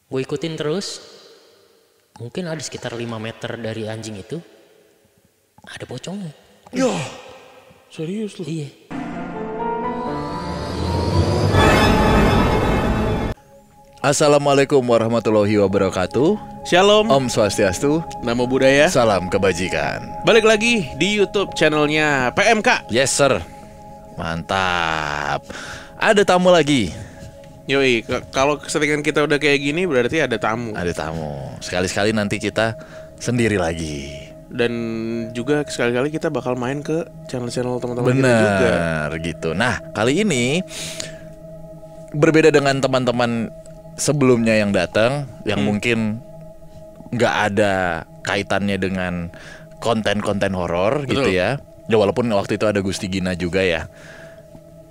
Gue ikutin terus. Mungkin ada sekitar 5 meter dari anjing itu ada pocongnya. Yo, serius lu? Iya. Assalamualaikum warahmatullahi wabarakatuh. Shalom, Om Swastiastu. Namo Buddhaya. Salam kebajikan. Balik lagi di YouTube channelnya PMK. Yes sir. Mantap. Ada tamu lagi. Yoi, kalau keseringan kita udah kayak gini berarti ada tamu. Ada tamu. Sekali-sekali nanti kita sendiri lagi. Dan juga sekali-kali kita bakal main ke channel-channel teman-teman kita juga. Benar gitu. Nah kali ini berbeda dengan teman-teman sebelumnya yang datang, yang mungkin nggak ada kaitannya dengan konten-konten horor gitu ya. Ya walaupun waktu itu ada Gusti Gina juga ya.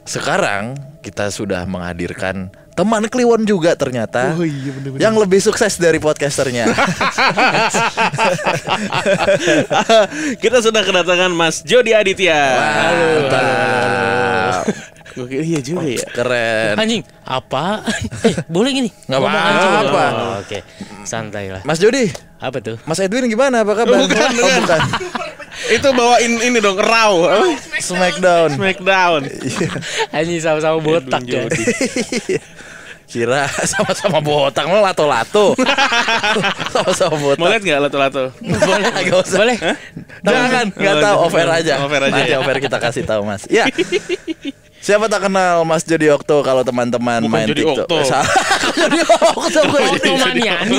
Sekarang kita sudah menghadirkan teman Kliwon juga ternyata. Oh iya bener-bener. Yang lebih sukses dari podcasternya. Kita sudah kedatangan Mas Jody Aditya. Mantap. Oke, iya juga ya. Keren. Anjing, apa? Boleh gini? Nggak Ngomong apa-apa. anjing. Nggak apa. Oh, oke, santai lah. Mas Jody, Apa tuh? Mas Edwin gimana? Apa kabar? Bukan, Oh, bukan. Itu bawain ini dong, Raw. Smackdown. Smackdown. Anjing sama-sama botak ya. Jody. Kira sama-sama botak lo lato-lato. Sama-sama botak. Mau lihat nggak lato-lato? Boleh? Nggak usah. Boleh? Jangan, nggak tahu, offer aja. Offer aja. Nanti offer kita kasih tahu Mas. Ya. Siapa tak kenal Mas Jody Okto kalau teman-teman Bukan main Jody TikTok. Okto. Salah. Jody Okto. Okto Maniani.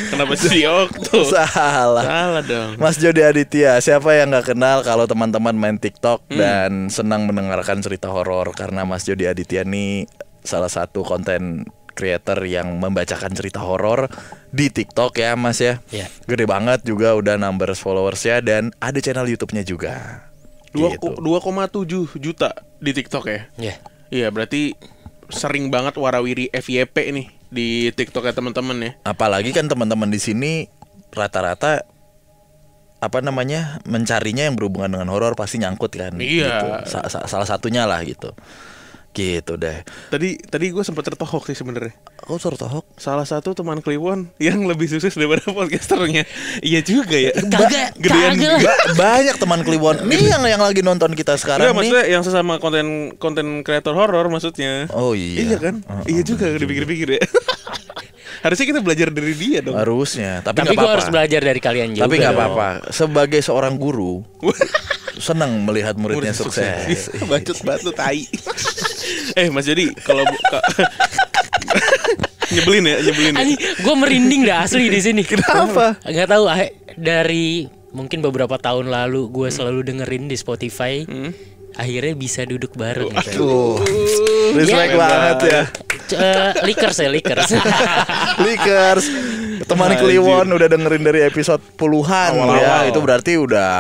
Kenapa jadi Okto? Salah. Salah dong. Mas Jody Aditya, siapa yang nggak kenal kalau teman-teman main TikTok dan senang mendengarkan cerita horor, karena Mas Jody Aditya nih salah satu konten creator yang membacakan cerita horor di TikTok ya Mas ya. Iya. Gede banget juga, udah numbers followersnya dan ada channel YouTube-nya juga. Gitu. 2,7 juta di TikTok ya. Ya. Iya, berarti sering banget warawiri FYP nih di TikTok ya teman-teman ya. Apalagi kan teman-teman di sini rata-rata apa namanya mencarinya yang berhubungan dengan horor pasti nyangkut kan. Iya. Gitu. Salah satunya lah gitu. Gitu deh. Tadi gue sempat tertohok sih sebenarnya. Kok suruh tohok? Salah satu teman Kliwon yang lebih sukses daripada podcasternya. Iya juga ya. Kagak, Gedean kagak lah. Banyak teman Kliwon. Nih yang lagi nonton kita sekarang Enggak, nih. maksudnya yang sesama konten kreator horor maksudnya. Oh iya. Iya kan? Iya juga dipikir-pikir ya. Harusnya kita belajar dari dia dong. Harusnya. Tapi Tapi nggak gue apa-apa. harus belajar dari kalian juga. Tapi nggak dong. apa-apa. Sebagai seorang guru, senang melihat muridnya Murid sukses. Bacot batu tai. Mas jadi kalau nyebelin ya. Anjing, gue merinding dah asli di sini. Kenapa? Gak tahu. Dari mungkin beberapa tahun lalu gue selalu dengerin di Spotify. Akhirnya bisa duduk bareng. Gitu. Tuh. Respect Iya. banget ya. Lickers. Likers. Teman Kliwon udah dengerin dari episode puluhan Awal-awal. ya. Itu berarti udah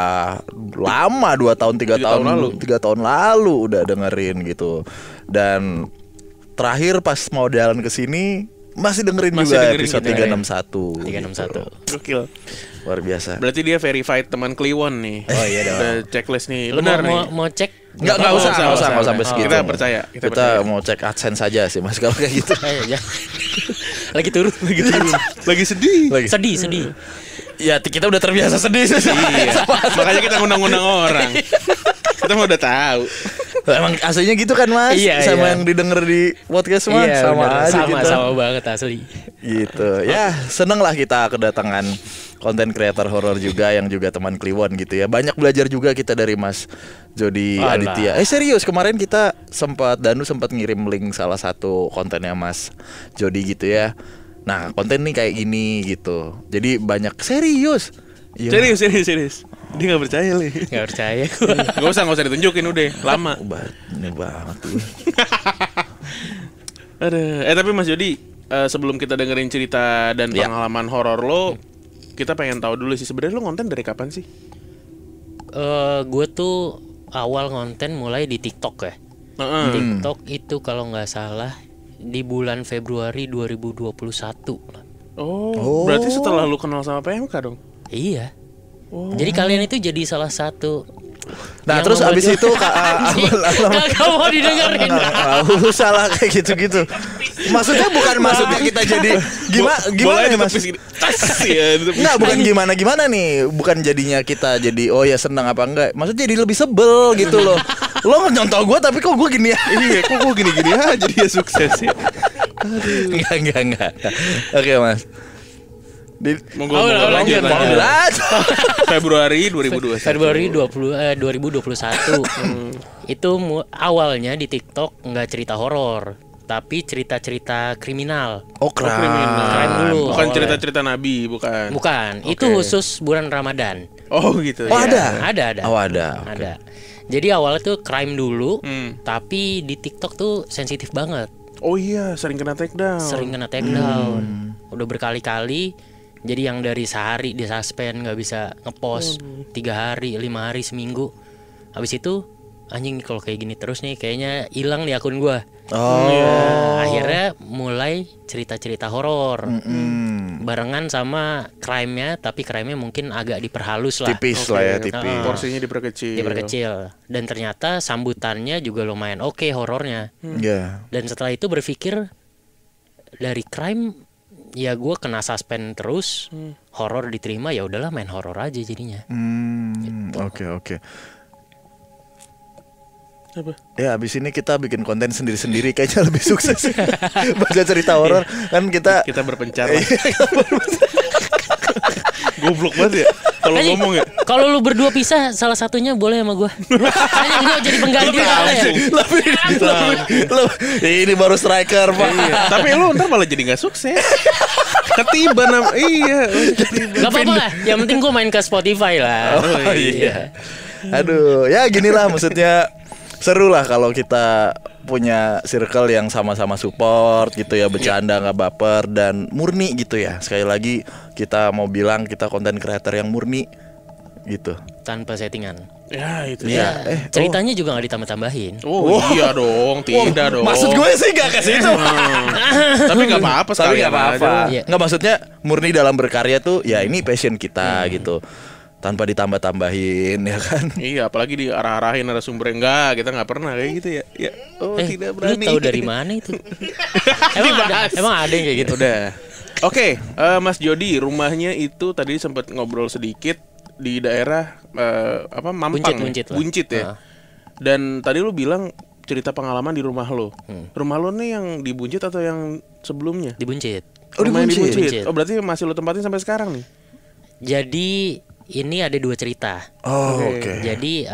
lama, 2 tahun 3 tahun lalu. 3 tahun lalu udah dengerin gitu. Dan terakhir pas mau jalan ke sini masih dengerin Masih juga dengerin episode kita, 361. 361. Gokil. Luar biasa. Berarti dia verified teman Kliwon nih. Oh iya dong. Udah checklist nih. Lu Benar nih. mau cek? Nggak usah sampai segitu. Kita percaya. Kita mau cek AdSense saja sih Mas kalau kayak gitu. Ya. Lagi turun. Lagi sedih. Sedih. Ya kita udah terbiasa sedih sih. Iya. Makanya kita ngundang-ngundang orang. Kita mau udah tahu. Emang aslinya gitu kan Mas? Iya, sama iya. yang didengar di podcast Mas Iya, sama bener. aja gitu. Sama banget asli. Gitu. Ya, seneng lah kita kedatangan konten kreator horor juga yang juga teman Kliwon gitu ya. Banyak belajar juga kita dari Mas Jody Alah. Aditya. Serius, kemarin kita Danu sempat ngirim link salah satu kontennya Mas Jody gitu ya. Nah, konten nih kayak gini gitu. Jadi banyak serius. Iya. Serius. Dia nggak percaya nih. Gak percaya. Gak usah ditunjukin udah. Lama. Ini banget tuh. Aduh. Tapi Mas Jody, sebelum kita dengerin cerita dan Ya. pengalaman horor lo, kita pengen tahu dulu sih sebenarnya lo konten dari kapan sih? Gue tuh awal konten mulai di TikTok ya. TikTok itu kalau nggak salah di bulan Februari 2021. Oh, berarti setelah lu kenal sama PMK dong? Iya. Jadi kalian itu jadi salah satu Nah, Yang terus membuat abis gua- itu Gak mau didengerin. nggak usah lah kayak gitu-gitu. Maksudnya bukan maksudnya kita jadi gimana Bolanya nih Mas? ditepis gini. Tas ya. Enggak, bukan gimana nih. Bukan jadinya kita jadi oh ya senang apa enggak. Maksudnya jadi lebih sebel gitu loh. Lo nyontoh gue tapi kok gue gini ya. Iya, kok gue gini-gini aja dia sukses ya. Enggak. Oke, Mas. Monggo Oh, monggo lanjut. lanjut. Februari 2021. Februari 2021. Itu awalnya di TikTok nggak cerita horor, tapi cerita-cerita kriminal. Oh, crime. Crime dulu. Bukan awalnya. cerita-cerita nabi, bukan. Bukan, Oke. itu khusus bulan Ramadan. Oh gitu. Oh, ya. ada. Ada. Oh, ada. Oke. Ada. Jadi awalnya tuh crime dulu, Hmm. tapi di TikTok tuh sensitif banget. Oh iya, sering kena take down. Sering kena take down. Udah berkali-kali. Jadi yang dari sehari di suspend nggak bisa ngepost 3 hari, 5 hari, seminggu. Habis itu anjing kalau kayak gini terus nih kayaknya hilang nih akun gua. Oh. Nah, akhirnya mulai cerita-cerita horor. Barengan sama crime-nya, tapi crime-nya mungkin agak diperhalus lah. Tipis Oke, lah ya, tipis. Porsinya diperkecil. Diperkecil. Dan ternyata sambutannya juga lumayan oke horornya. Iya. Dan setelah itu berpikir dari crime ya gue kena suspend terus, horor diterima ya udahlah main horor aja jadinya. Oke. Apa? Ya abis ini kita bikin konten sendiri-sendiri kayaknya lebih sukses. Baca cerita horor kan kita Kita berpencar lah. Goblok banget ya. Kalau Anjing, ngomong ya. Kalau lu berdua pisah salah satunya boleh sama gue. Hanya gue jadi pengganti kali ya. Ini baru striker Pak. Iya. Tapi lu ntar malah jadi nggak sukses. Ketiban iya. Gak apa-apa lah. Yang penting gue main ke Spotify lah. Oh iya. Aduh, ya ginilah maksudnya seru lah kalau kita punya circle yang sama-sama support gitu ya, bercanda nggak baper dan murni gitu ya. Sekali lagi kita mau bilang kita konten creator yang murni gitu. Tanpa settingan. Ya itu Iya. ya. Ceritanya juga gak ditambah-tambahin. Oh iya dong, tidak dong. Maksud gue sih gak ke situ. Tapi nggak apa-apa Tapi sekalian nggak apa-apa. aja. Iya. Nggak maksudnya murni dalam berkarya tuh ya ini passion kita gitu. Tanpa ditambah-tambahin ya kan. Iya, apalagi diarah-arahin narasumber enggak, kita nggak pernah kayak gitu ya. Ya, oh tidak Lu berani. tahu dari mana itu? emang ada yang kayak gitu? Udah. Oke, Mas Jody, rumahnya itu tadi sempat ngobrol sedikit di daerah apa Mampang, Buncit lah. Buncit ya. Dan tadi lu bilang cerita pengalaman di rumah lo. Rumah lo nih yang di Buncit atau yang sebelumnya? Di Buncit. Oh, di Rumah yang Buncit. Buncit. Oh, berarti masih lo tempatin sampai sekarang nih. Jadi ini ada 2 cerita. Oh, oke. Jadi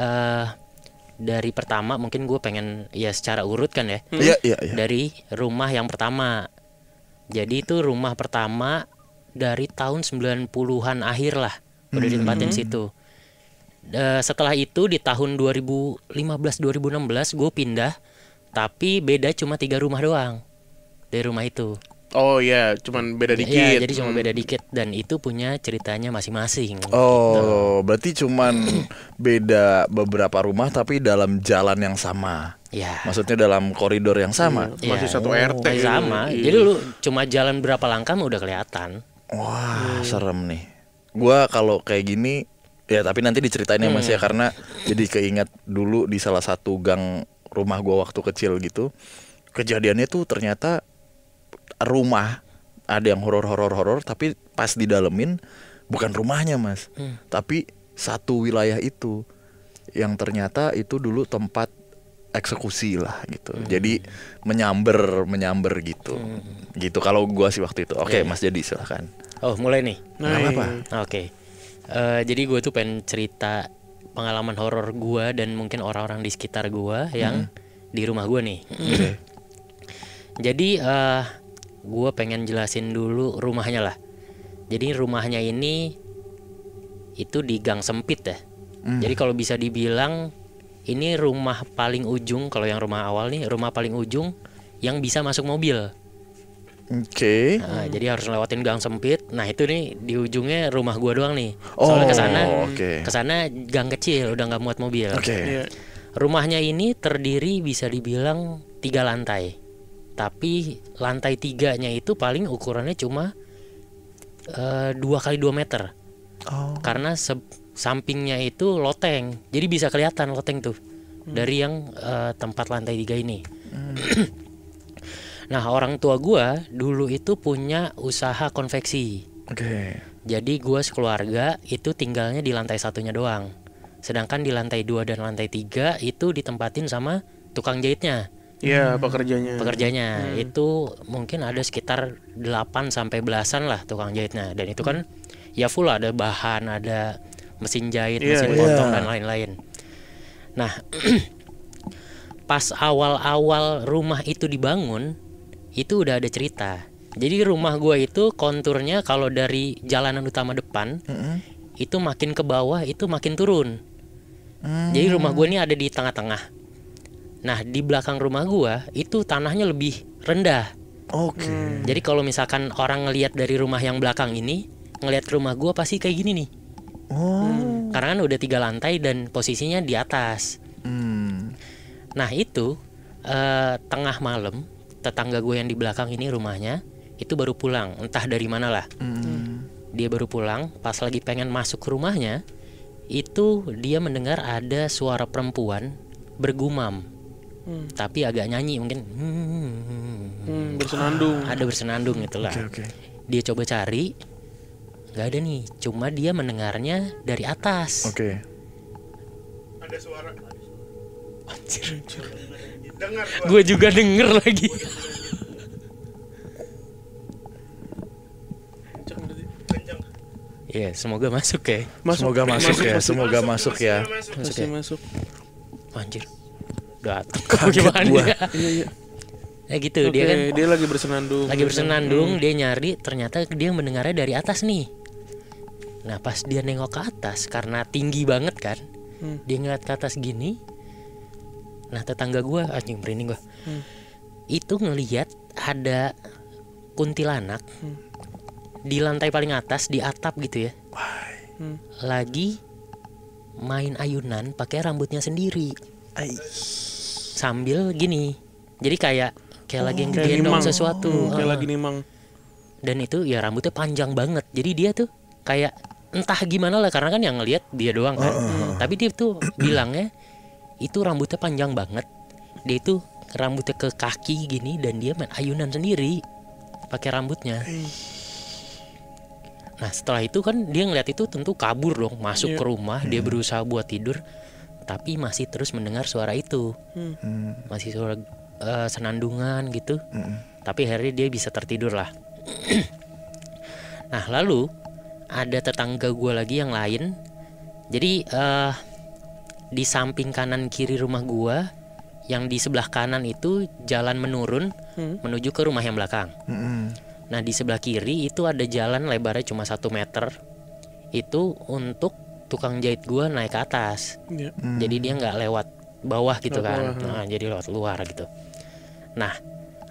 dari pertama mungkin gue pengen ya secara urut kan ya. Iya. Dari rumah yang pertama. Jadi itu rumah pertama dari tahun 90-an akhir lah. Udah ditempatin situ. Setelah itu di tahun 2015-2016 gue pindah. Tapi beda cuma 3 rumah doang dari rumah itu. Oh iya, cuman beda dikit. Ya, jadi cuma beda dikit dan itu punya ceritanya masing-masing. Oh, berarti cuman beda beberapa rumah tapi dalam jalan yang sama. Ya. Maksudnya dalam koridor yang sama. Masih Ya, satu RT. masih sama. Iya. Jadi lu cuma jalan berapa langkah mah udah kelihatan. Wah, serem nih. Gua kalau kayak gini ya tapi nanti diceritain ya Mas ya karena jadi keinget dulu di salah satu gang rumah gua waktu kecil gitu. Kejadiannya tuh ternyata rumah ada yang horor tapi pas didalemin bukan rumahnya Mas. Tapi satu wilayah itu yang ternyata itu dulu tempat eksekusi lah gitu. Jadi menyamber gitu. Gitu kalau gua sih waktu itu. Oke, Mas jadi silakan. Oh, mulai nih. Nggak apa-apa. Oke. Jadi gue tuh pengen cerita pengalaman horor gue dan mungkin orang-orang di sekitar gue yang di rumah gue nih. Jadi gue pengen jelasin dulu rumahnya lah. Jadi rumahnya ini itu di gang sempit ya. Jadi kalau bisa dibilang ini rumah paling ujung, kalau yang rumah awal nih rumah paling ujung yang bisa masuk mobil. Oke. Nah, jadi harus lewatin gang sempit. Nah itu nih di ujungnya rumah gua doang nih. Oh, Soalnya oke. kesana gang kecil udah nggak muat mobil. Oke. Iya. Rumahnya ini terdiri bisa dibilang 3 lantai. Tapi lantai 3-nya itu paling ukurannya cuma 2 kali 2 meter. Oh. Karena sampingnya itu loteng. Jadi bisa kelihatan loteng tuh dari yang tempat lantai 3 ini. Nah, orang tua gua dulu itu punya usaha konveksi. Oke. Jadi gua sekeluarga itu tinggalnya di lantai satunya doang. Sedangkan di lantai 2 dan lantai 3 itu ditempatin sama tukang jahitnya. Iya, pekerjanya. Pekerjanya itu mungkin ada sekitar 8 sampai belasan lah tukang jahitnya. Dan itu kan ya full, ada bahan, ada mesin jahit, Iya, mesin iya. potong dan lain-lain. Nah, pas awal-awal rumah itu dibangun, itu udah ada cerita. Jadi rumah gua itu konturnya kalau dari jalanan utama depan itu makin ke bawah itu makin turun. Jadi rumah gua ini ada di tengah-tengah. Nah, di belakang rumah gua itu tanahnya lebih rendah. Oke. Jadi kalau misalkan orang ngelihat dari rumah yang belakang ini, ngelihat ke rumah gua pasti kayak gini nih. Oh. Karena kan udah 3 lantai dan posisinya di atas. Nah, itu tengah malam tetangga gue yang di belakang ini rumahnya itu baru pulang, entah dari mana lah. Dia baru pulang, pas lagi pengen masuk ke rumahnya, itu dia mendengar ada suara perempuan bergumam. Tapi agak nyanyi mungkin. Bersenandung. Ada bersenandung itulah. Oke. Dia coba cari, nggak ada nih. Cuma dia mendengarnya dari atas. Oke. Ada suara. Anjir. Dengar Gue juga denger lagi. kencang. Iya, semoga masuk ya. Semoga masuk ya. Semoga masuk ya. Masih masuk. Anjir. Udah Kaget gimana gua. ya? Iya. Ya gitu, Oke, dia kan dia lagi bersenandung. lagi bersenandung, dia nyari, ternyata dia mendengarnya dari atas nih. Nah, pas dia nengok ke atas karena tinggi banget kan, dia ngeliat ke atas gini. Nah, tetangga gua, anjing merinding gua, itu ngeliat ada kuntilanak di lantai paling atas, di atap gitu ya, lagi main ayunan pakai rambutnya sendiri sambil gini. Jadi kayak lagi Kayak ngegendong nimang. sesuatu. Kayak lagi nimang. Dan itu ya rambutnya panjang banget. Jadi dia tuh kayak entah gimana lah, karena kan yang ngelihat dia doang kan. Tapi dia tuh bilangnya itu rambutnya panjang banget. Dia itu rambutnya ke kaki gini dan dia main ayunan sendiri pakai rambutnya. Nah, setelah itu kan dia ngeliat itu tentu kabur dong, masuk ke rumah. Dia berusaha buat tidur, tapi masih terus mendengar suara itu. Masih suara senandungan gitu. Tapi akhirnya dia bisa tertidur lah. Nah, lalu ada tetangga gue lagi yang lain. Jadi di samping kanan kiri rumah gue, yang di sebelah kanan itu jalan menurun menuju ke rumah yang belakang. Nah, di sebelah kiri itu ada jalan lebarnya cuma 1 meter. Itu untuk tukang jahit gue naik ke atas. Iya. Jadi dia nggak lewat bawah gitu kan. Lewat bawah, Nah, jadi lewat luar gitu. Nah,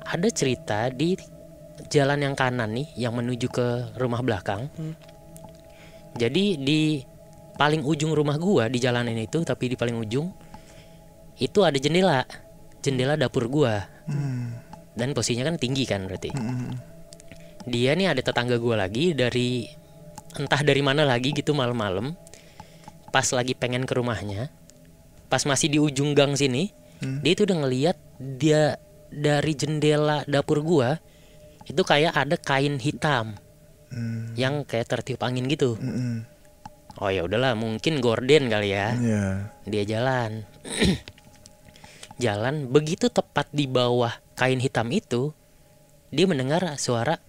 ada cerita di jalan yang kanan nih yang menuju ke rumah belakang. Jadi di paling ujung rumah gua di jalanan itu, tapi di paling ujung itu ada jendela dapur gua. Dan posisinya kan tinggi kan berarti. Dia nih ada tetangga gua lagi dari entah dari mana lagi gitu malam-malam. Pas lagi pengen ke rumahnya, pas masih di ujung gang sini, dia itu udah ngelihat dia dari jendela dapur gua itu kayak ada kain hitam yang kayak tertiup angin gitu. Oh ya udahlah, mungkin gorden kali ya. Dia jalan. Jalan begitu tepat di bawah kain hitam itu, dia mendengar suara.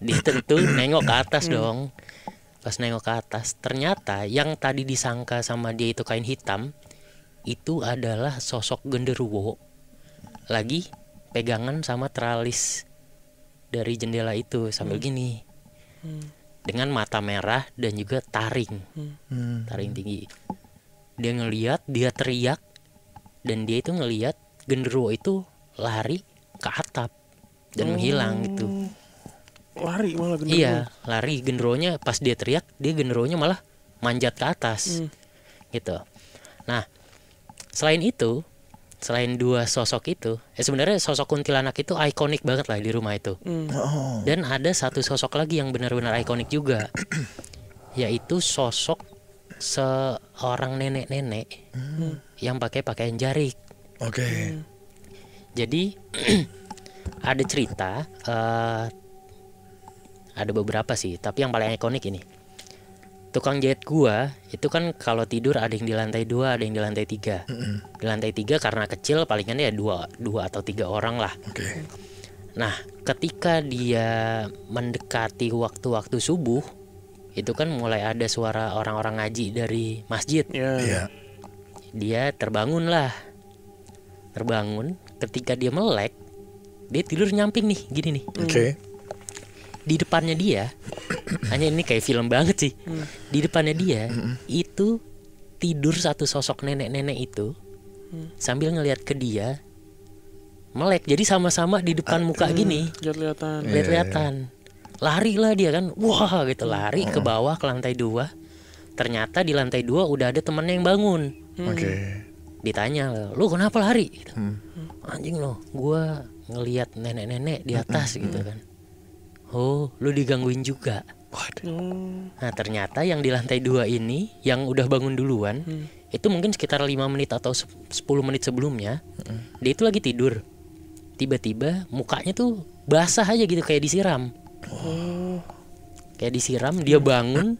Dia tentu nengok ke atas dong. Pas nengok ke atas, ternyata yang tadi disangka sama dia itu kain hitam, itu adalah sosok genderuwo lagi pegangan sama teralis dari jendela itu sambil gini, dengan mata merah dan juga taring tinggi. Dia ngeliat, dia teriak, dan dia itu ngeliat genderuwo itu lari ke atap dan menghilang gitu. Lari malah genderuwo. Iya, lari. Genderuwonya pas dia teriak, dia genderuwonya malah manjat ke atas gitu. Nah, selain itu selain dua sosok itu, sebenarnya sosok kuntilanak itu ikonik banget lah di rumah itu. Dan ada satu sosok lagi yang benar-benar ikonik juga, yaitu sosok seorang nenek-nenek yang pakai pakaian jarik. Oke. Jadi ada cerita, ada beberapa sih, tapi yang paling ikonik ini. Tukang jahit gua itu kan kalau tidur ada yang di lantai 2, ada yang di lantai 3. Di lantai 3 karena kecil palingan ya 2 atau 3 orang lah. Oke. Nah, ketika dia mendekati waktu-waktu subuh, itu kan mulai ada suara orang-orang ngaji dari masjid. Iya. Dia terbangun lah. Terbangun, ketika dia melek, dia tidur nyamping nih, gini nih. Oke. Di depannya dia, hanya ini kayak film banget sih. Di depannya dia itu tidur satu sosok nenek-nenek itu sambil ngelihat ke dia melek. Jadi sama-sama di depan muka gini, Lihat-lihatan. lihat-lihatan. Lari lah dia kan, wah gitu, lari ke bawah ke lantai 2. Ternyata di lantai 2 udah ada temennya yang bangun. Oke. Ditanya, lu kenapa lari? Gitu. Anjing lo, gua ngelihat nenek-nenek di atas gitu kan. Oh, lu digangguin juga. Nah, ternyata yang di lantai 2 ini yang udah bangun duluan, itu mungkin sekitar 5 menit atau 10 menit sebelumnya, dia itu lagi tidur. Tiba-tiba mukanya tuh basah aja gitu, kayak disiram. Kayak disiram, dia bangun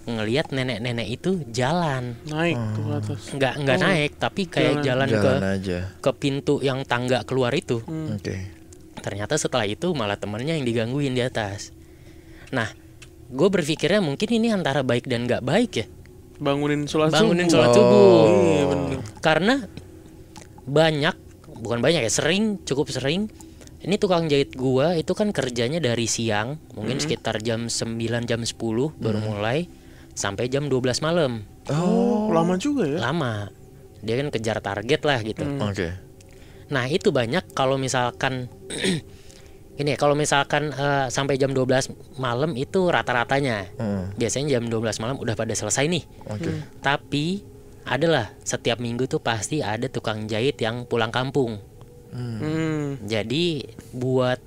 ngelihat nenek-nenek itu jalan. Naik ke atas. Enggak naik, tapi kayak jalan aja. ke pintu yang tangga keluar itu. Oke. Ternyata setelah itu malah temennya yang digangguin di atas. Nah, gue berpikirnya mungkin ini antara baik dan nggak baik ya. Bangunin sholat Bangunin subuh. sholat subuh. Iya, bener. Karena bukan banyak ya, cukup sering. Ini tukang jahit gua itu kan kerjanya dari siang, mungkin sekitar jam 9, jam 10 baru mulai sampai jam 12 malam. Oh, lama juga ya. Lama. Dia kan kejar target lah gitu. Oke. Nah, itu banyak kalau misalkan ini ya, kalau misalkan sampai jam 12 malam itu rata-ratanya. Biasanya jam 12 malam udah pada selesai nih. Oke. Tapi adalah setiap minggu tuh pasti ada tukang jahit yang pulang kampung. Jadi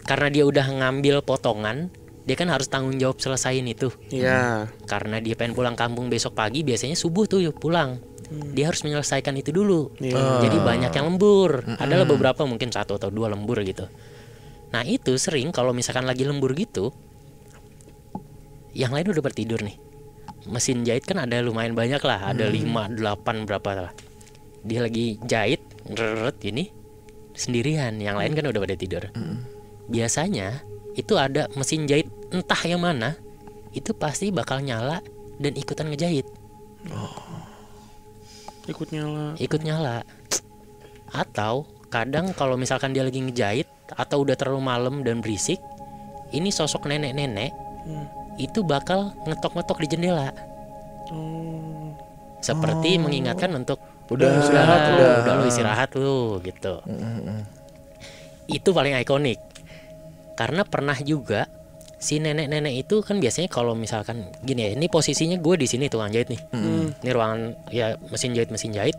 karena dia udah ngambil potongan, dia kan harus tanggung jawab selesaiin itu. Iya. Karena dia pengen pulang kampung besok pagi, biasanya subuh tuh pulang. Dia harus menyelesaikan itu dulu. Jadi banyak yang lembur. Adalah beberapa mungkin 1 atau 2 lembur gitu. Nah, itu sering kalau misalkan lagi lembur gitu, yang lain udah bertidur nih. Mesin jahit kan ada lumayan banyak lah, ada 5, 8 berapa lah. Dia lagi jahit, ini sendirian, yang lain kan udah pada tidur. Biasanya itu ada mesin jahit entah yang mana, itu pasti bakal nyala dan ikutan ngejahit. Ikut nyala. Atau kadang kalau misalkan dia lagi ngejahit atau udah terlalu malam dan berisik, ini sosok nenek-nenek itu bakal ngetok-ngetok di jendela. Seperti mengingatkan untuk udah lu istirahat lu gitu. Itu paling ikonik. Karena pernah juga si nenek-nenek itu kan biasanya kalau misalkan gini ya, ini posisinya gue di sini tukang jahit nih. Ini ruangan ya mesin jahit.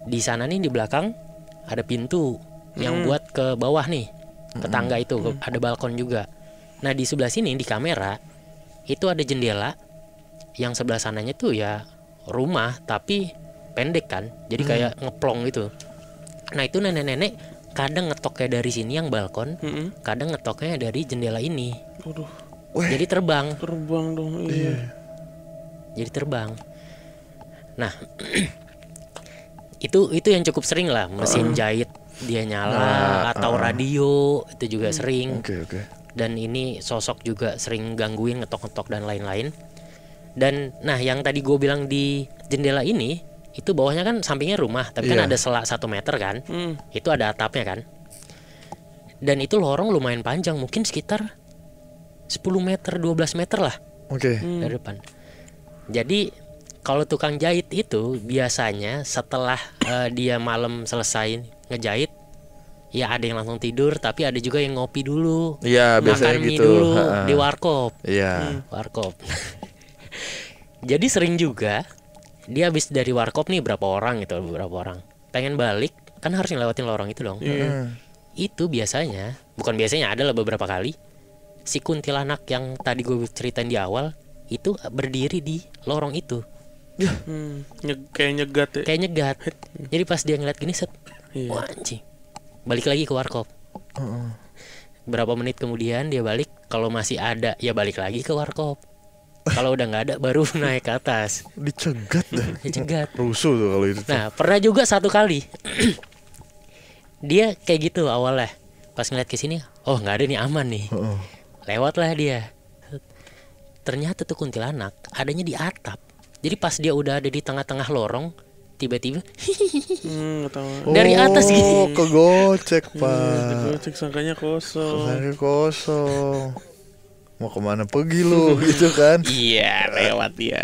Di sana nih di belakang ada pintu yang buat ke bawah nih, ke tangga itu, ada balkon juga. Nah, di sebelah sini di kamera itu ada jendela yang sebelah sananya tuh ya rumah tapi pendek kan, jadi kayak ngeplong gitu. Nah, itu nenek-nenek kadang ngetoknya dari sini yang balkon, kadang ngetoknya dari jendela ini. Waduh. Jadi terbang dong. Iya. Jadi terbang. Nah, itu yang cukup sering lah, mesin jahit dia nyala atau radio itu juga sering. Oke. Dan ini sosok juga sering gangguin, ngetok-ngetok dan lain-lain. Dan nah, yang tadi gue bilang di jendela ini, itu bawahnya kan sampingnya rumah, tapi kan ada selak 1 meter kan. Itu ada atapnya kan. Dan itu lorong lumayan panjang, mungkin sekitar 10 meter, 12 meter lah. Oke. Dari depan. Jadi kalau tukang jahit itu biasanya setelah dia malam selesai ngejahit, ya ada yang langsung tidur, tapi ada juga yang ngopi dulu. Iya, biasanya makan mie gitu. dulu di warkop. Iya. Warkop. Jadi sering juga dia habis dari warkop nih beberapa orang pengen balik kan harus ngelewatin lorong itu dong. Itu biasanya, bukan biasanya, adalah beberapa kali si kuntilanak yang tadi gue ceritain di awal itu berdiri di lorong itu. Kayak nyegat ya. Kayak nyegat. Jadi pas dia ngeliat gini set, Iya. wah anjing, balik lagi ke warkop. Berapa menit kemudian dia balik, kalau masih ada ya balik lagi ke warkop. Kalau udah nggak ada baru naik ke atas. Dicegat dah. Dicegat. Rusuh tuh kalau itu. Nah pernah juga satu kali dia kayak gitu awalnya. Pas ngeliat ke sini, oh nggak ada nih, aman nih. Lewatlah dia. Ternyata tuh kuntilanak adanya di atap. Jadi pas dia udah ada di tengah-tengah lorong, tiba-tiba Nggak tahu. dari atas Oh, gini. kegocek pak. Gue cek sangkanya kosong. Sangka kosong. Mau kemana pergi lu gitu kan? Iya, lewat ya.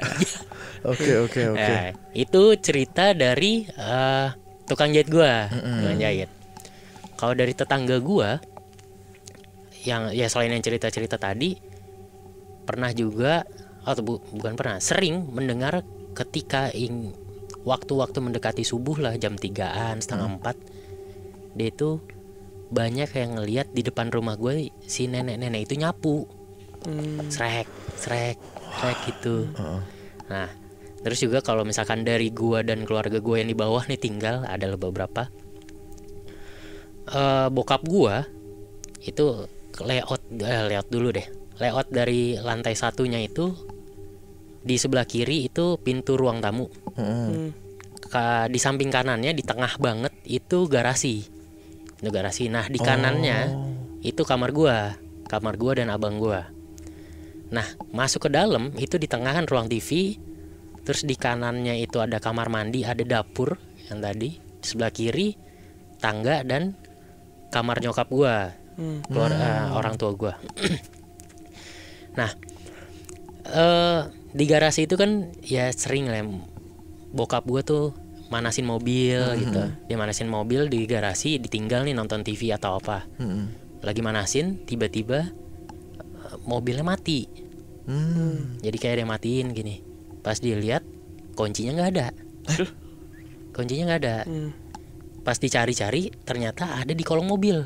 Oke. Nah, itu cerita dari tukang jahit gua, tukang jahit. Kalau dari tetangga gua, yang ya selain yang cerita-cerita tadi, pernah juga atau bukan pernah, sering mendengar ketika waktu-waktu mendekati subuh lah, jam 3-an, setengah 4, dia itu banyak yang ngelihat di depan rumah gue si nenek-nenek itu nyapu, srek gitu. Nah, terus juga kalau misalkan dari gua dan keluarga gue yang di bawah nih tinggal, ada beberapa. Bokap gua itu layout dulu deh. Layout dari lantai satunya itu di sebelah kiri itu pintu ruang tamu. Di samping kanannya di tengah banget itu garasi. Itu garasi. Nah, di kanannya itu kamar gua dan abang gua. Nah, masuk ke dalam itu di tengah kan ruang TV. Terus di kanannya itu ada kamar mandi, ada dapur yang tadi. Di sebelah kiri tangga dan kamar nyokap gua, orang tua gua. Nah, di garasi itu kan ya sering lah bokap gua tuh manasin mobil gitu. Dia manasin mobil di garasi, ditinggal nih nonton TV atau apa. Lagi manasin, tiba-tiba mobilnya mati. Jadi kayak ada yang matiin gini. Pas dilihat kuncinya nggak ada. Kuncinya nggak ada. Pas dicari-cari ternyata ada di kolong mobil.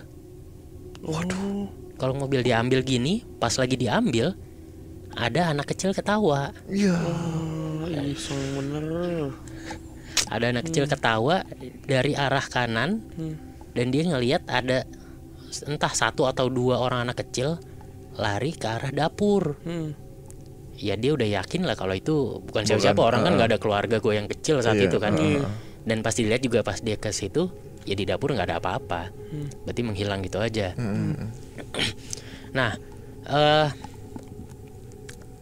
Waduh. Kolong mobil diambil gini, pas lagi diambil ada anak kecil ketawa. Iya. Iseng bener. Ada anak kecil ketawa dari arah kanan, dan dia ngelihat ada entah 1 atau 2 orang anak kecil lari ke arah dapur. Ya dia udah yakin lah kalau itu bukan siapa-siapa, orang kan nggak ada keluarga gue yang kecil saat itu kan. Dan pas dilihat juga pas dia ke situ, ya di dapur nggak ada apa-apa. Berarti menghilang gitu aja. Nah,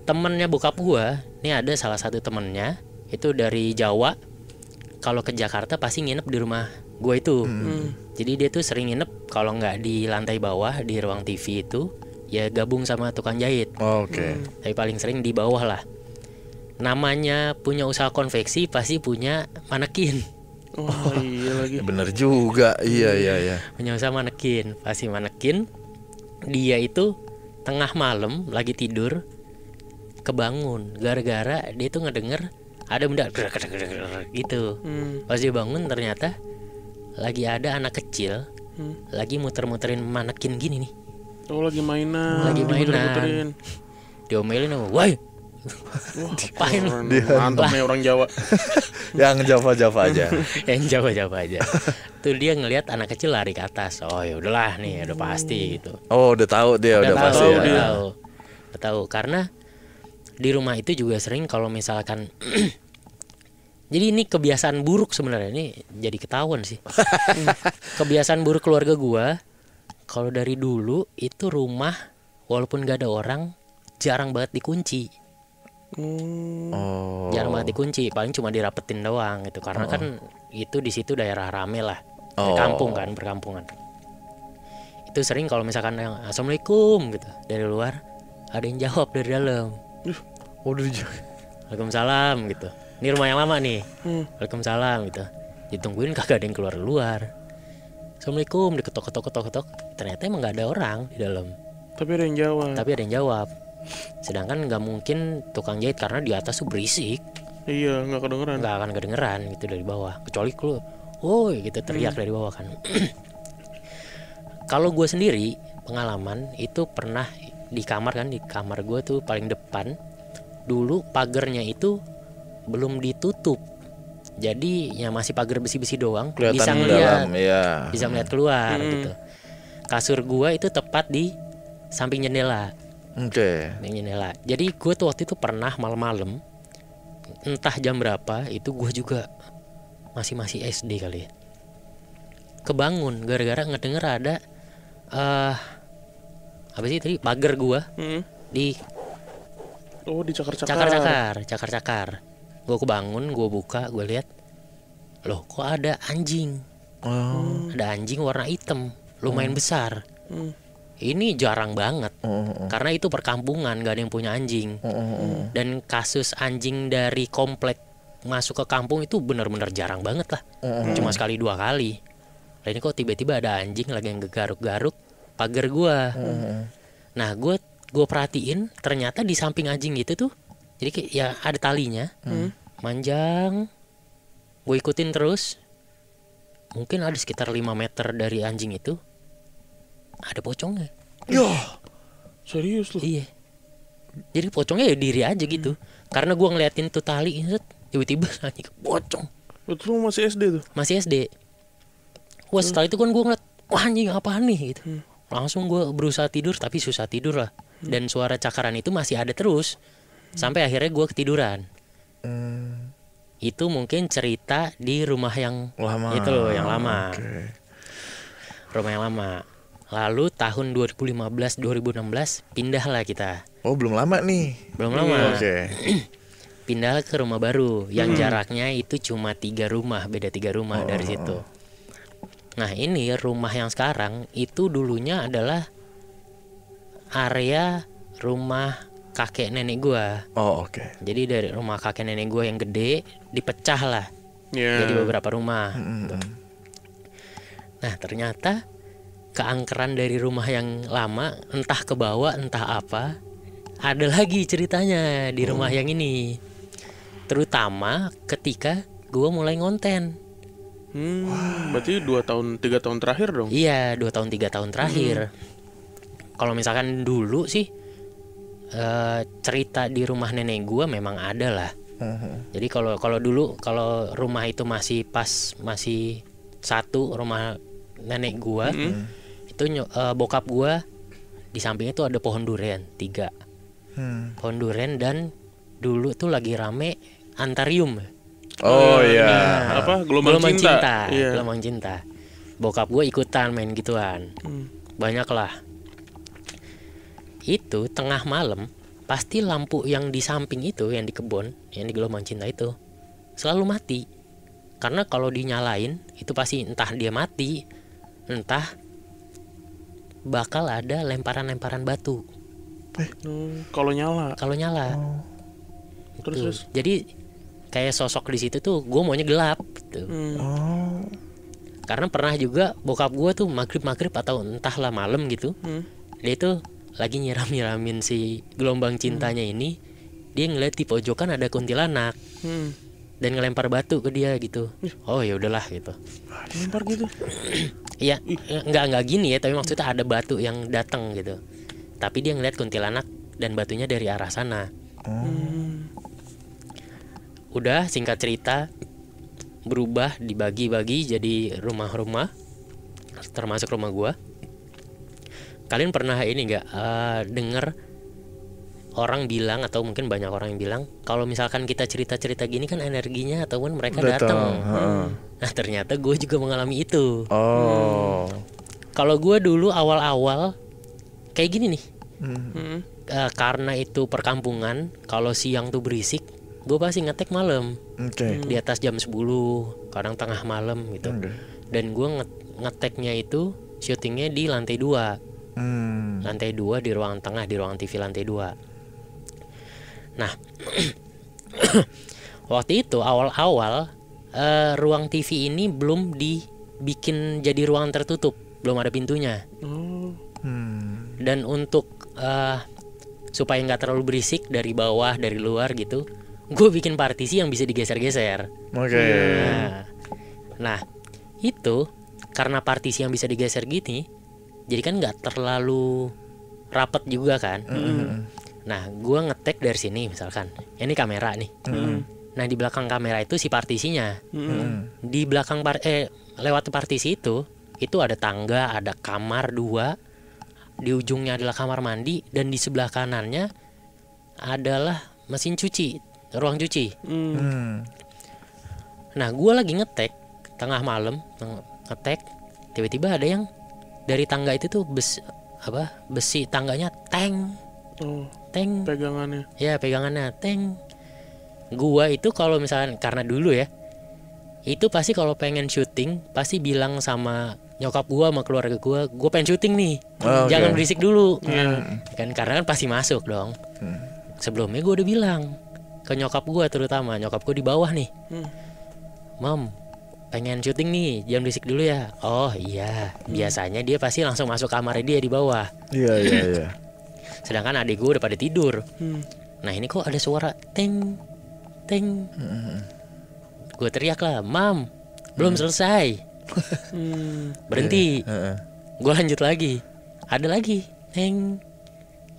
temennya bokap gue, ini ada salah satu temennya itu dari Jawa. Kalau ke Jakarta pasti nginep di rumah gue itu. Jadi dia tuh sering nginep kalau nggak di lantai bawah di ruang TV itu, ya gabung sama tukang jahit. Oke. Tapi paling sering di bawah lah. Namanya punya usaha konveksi pasti punya manekin. Oh iya lagi. Bener juga. Iya. Punya usaha manekin, pasti manekin. Dia itu tengah malam lagi tidur kebangun gara-gara dia tuh ngedenger ada benda gitu. Pas dia bangun ternyata lagi ada anak kecil lagi muter-muterin manekin gini nih. Oh lagi mainan. Lagi mainan. Diputer-puterin. Diomelin sama, "Woi, apain lu?" Mantap nih orang Jawa. Yang Java aja. Yang Jawa aja. Tuh dia ngelihat anak kecil lari ke atas. Oh ya udahlah nih, udah pasti gitu. Oh, udah tahu dia, udah pasti ya. Udah tahu karena di rumah itu juga sering kalau misalkan jadi ini kebiasaan buruk sebenarnya, ini jadi ketahuan sih. Kebiasaan buruk keluarga gua kalau dari dulu itu rumah walaupun gak ada orang jarang banget dikunci. Jarang banget dikunci, paling cuma dirapetin doang gitu. Karena kan itu di situ daerah rame lah, kampung kan, perkampungan. Itu sering kalau misalkan yang assalamualaikum gitu dari luar, ada yang jawab dari dalam. Waalaikumsalam gitu. Ini rumah yang lama nih. Waalaikumsalam gitu. Ditungguin kagak ada yang keluar. Assalamualaikum, diketok-ketok. Ternyata emang nggak ada orang di dalam. Tapi ada yang jawab. Sedangkan nggak mungkin tukang jahit karena di atas tuh berisik. Iya, nggak kedengeran. Nggak akan kedengeran gitu dari bawah. Kecuali lu woi gitu teriak dari bawah kan. Kalau gue sendiri pengalaman itu pernah di kamar kan, di kamar gue tuh paling depan. Dulu pagernya itu belum ditutup, jadi ya masih pagar besi-besi doang, Kelihatan bisa ngeliat, dalam, ya. bisa ngeliat keluar gitu. Kasur gue itu tepat di samping jendela, Oke. samping jendela. Jadi gue tuh waktu itu pernah malam-malam, entah jam berapa, itu gue juga masih SD kali ya, kebangun gara-gara ngedenger ada apa sih tadi, pagar gue di Oh, dicakar-cakar. cakar. Gue kebangun, gue buka, gue lihat, loh kok ada anjing, ada anjing warna hitam, lumayan besar. Ini jarang banget, karena itu perkampungan, gak ada yang punya anjing. Dan kasus anjing dari komplek masuk ke kampung itu benar-benar jarang banget lah, cuma sekali 2 kali. Nah ini kok tiba-tiba ada anjing lagi yang garuk-garuk pagar gue. Nah gue perhatiin, ternyata di samping anjing itu tuh, jadi kayak ya ada talinya, manjang. Gue ikutin terus, mungkin ada sekitar 5 meter dari anjing itu ada pocongnya. Yo, Serius lu? Iya. Jadi pocongnya ya diri aja gitu. Karena gue ngeliatin tuh tali, tiba-tiba anjing pocong. Itu lu masih SD tuh? Masih SD. Wah setelah itu kan gue ngeliat, wah anjing apaan nih gitu. Langsung gue berusaha tidur, tapi susah tidur lah. Dan suara cakaran itu masih ada terus, sampai akhirnya gue ketiduran. Itu mungkin cerita di rumah yang lama. itu loh, yang lama. Oke. Rumah yang lama. Lalu tahun 2015-2016 pindahlah kita. Oh, belum lama nih. Belum lama. Oke. Pindah ke rumah baru yang jaraknya itu cuma 3 rumah, beda 3 rumah dari situ. Nah ini rumah yang sekarang itu dulunya adalah area rumah kakek nenek gua. Oh, oke. Jadi dari rumah kakek nenek gua yang gede dipecah lah Iya. jadi beberapa rumah. Gitu. Nah ternyata keangkeran dari rumah yang lama, entah ke bawah entah apa, ada lagi ceritanya di rumah yang ini. Terutama ketika gua mulai ngonten. Berarti 3 tahun terakhir dong? Iya, 2 tahun 3 tahun terakhir. Kalau misalkan dulu sih cerita di rumah nenek gua memang ada lah. Jadi kalau dulu, kalau rumah itu masih satu rumah nenek gua, itu bokap gua di sampingnya tuh ada pohon durian 3. Pohon durian, dan dulu tuh lagi rame antarium. Oh iya. Apa? Gelombang cinta. Iya. Gelombang cinta. Bokap gue ikutan main gituan. Banyak lah. Itu tengah malam, pasti lampu yang di samping itu, yang di kebun, yang di gelombang cinta itu selalu mati. Karena kalau dinyalain itu pasti entah dia mati, entah bakal ada lemparan-lemparan batu. Kalau nyala. Kalau nyala. Terus. Jadi kayak sosok di situ tuh gue maunya gelap gitu. Karena pernah juga bokap gue tuh maghrib atau entahlah malam gitu, dia tuh lagi nyiramin si gelombang cintanya ini, dia ngeliat di pojokan ada kuntilanak dan ngelempar batu ke dia gitu. Oh ya udahlah gitu. Lempar gitu. Iya, nggak gini ya, tapi maksudnya ada batu yang datang gitu. Tapi dia ngeliat kuntilanak dan batunya dari arah sana. Udah, singkat cerita, berubah, dibagi-bagi jadi rumah-rumah, termasuk rumah gua. Kalian pernah ini nggak denger orang bilang, atau mungkin banyak orang yang bilang, kalau misalkan kita cerita-cerita gini kan energinya ataupun mereka datang. Nah ternyata gue juga mengalami itu. Kalau gue dulu awal-awal kayak gini nih, karena itu perkampungan, kalau siang tuh berisik, gue pasti ngetek malam. Di atas jam 10, kadang tengah malam gitu. Dan gue ngeteknya itu, syutingnya di lantai 2. Lantai 2 di ruangan tengah, di ruangan TV lantai 2. Nah waktu itu awal-awal ruang TV ini belum dibikin jadi ruangan tertutup, belum ada pintunya. Dan untuk supaya nggak terlalu berisik dari bawah, dari luar gitu, gue bikin partisi yang bisa digeser-geser. Oke. Nah, itu karena partisi yang bisa digeser gini, jadi kan nggak terlalu rapet juga kan. Nah, gua ngetek dari sini misalkan, ini kamera nih. Nah, di belakang kamera itu si partisinya. Di belakang lewat partisi itu ada tangga, ada kamar 2. Di ujungnya adalah kamar mandi dan di sebelah kanannya adalah mesin cuci, ruang cuci. Nah, gua lagi ngetek tengah malam, ngetek, tiba-tiba ada yang dari tangga itu tuh besi tangganya teng. Teng. Pegangannya. Ya, pegangannya teng. Gua itu kalau misalkan karena dulu ya, itu pasti kalau pengen syuting pasti bilang sama nyokap gua sama keluarga gua pengen syuting nih. Jangan berisik dulu. Kan karena kan pasti masuk dong. Sebelumnya gua udah bilang ke nyokap gua, terutama nyokap gua di bawah nih. Mam, pengen syuting nih, jangan berisik dulu ya. Oh iya, biasanya dia pasti langsung masuk kamarnya dia di bawah. Iya. Sedangkan adik gue udah pada tidur. Nah ini kok ada suara teng teng. Gue teriak lah, Mam, belum selesai. Berhenti. Gue lanjut lagi. Ada lagi teng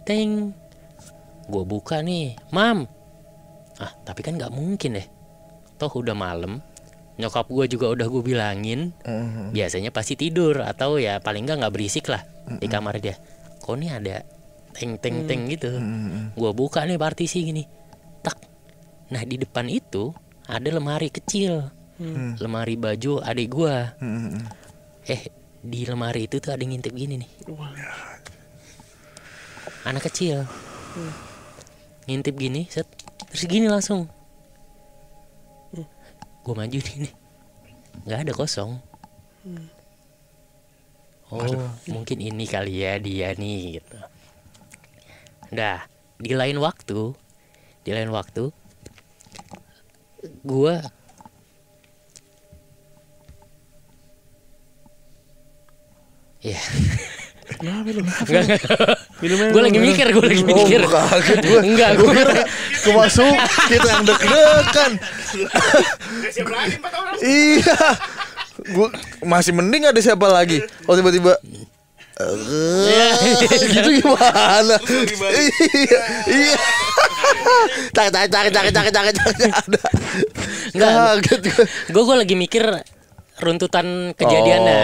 teng. Gue buka nih, Mam. Tapi kan nggak mungkin deh. Toh udah malam. Nyokap gue juga udah gue bilangin, biasanya pasti tidur atau ya paling nggak berisik lah di kamar dia. Kok nih ada teng teng teng gitu. Gue buka nih partisi gini, tak. Nah di depan itu ada lemari kecil, lemari baju adik gue. Di lemari itu tuh ada yang ngintip gini nih, anak kecil, ngintip gini, set, terus gini langsung. Gue maju nih, nggak ada kosong. Mungkin ini kali ya dia nih gitu. Nah, di lain waktu, gue ya. Kenapa lu? Gue lagi mikir. Kaget gue. Enggak, gue kira kemasuk kita yang deg-degan. Siapa lagi 4 orang? Iya. Gue masih mending ada siapa lagi. Oh tiba-tiba gitu gimana? Iya. Cak. Enggak. Gue lagi mikir runtutan kejadiannya.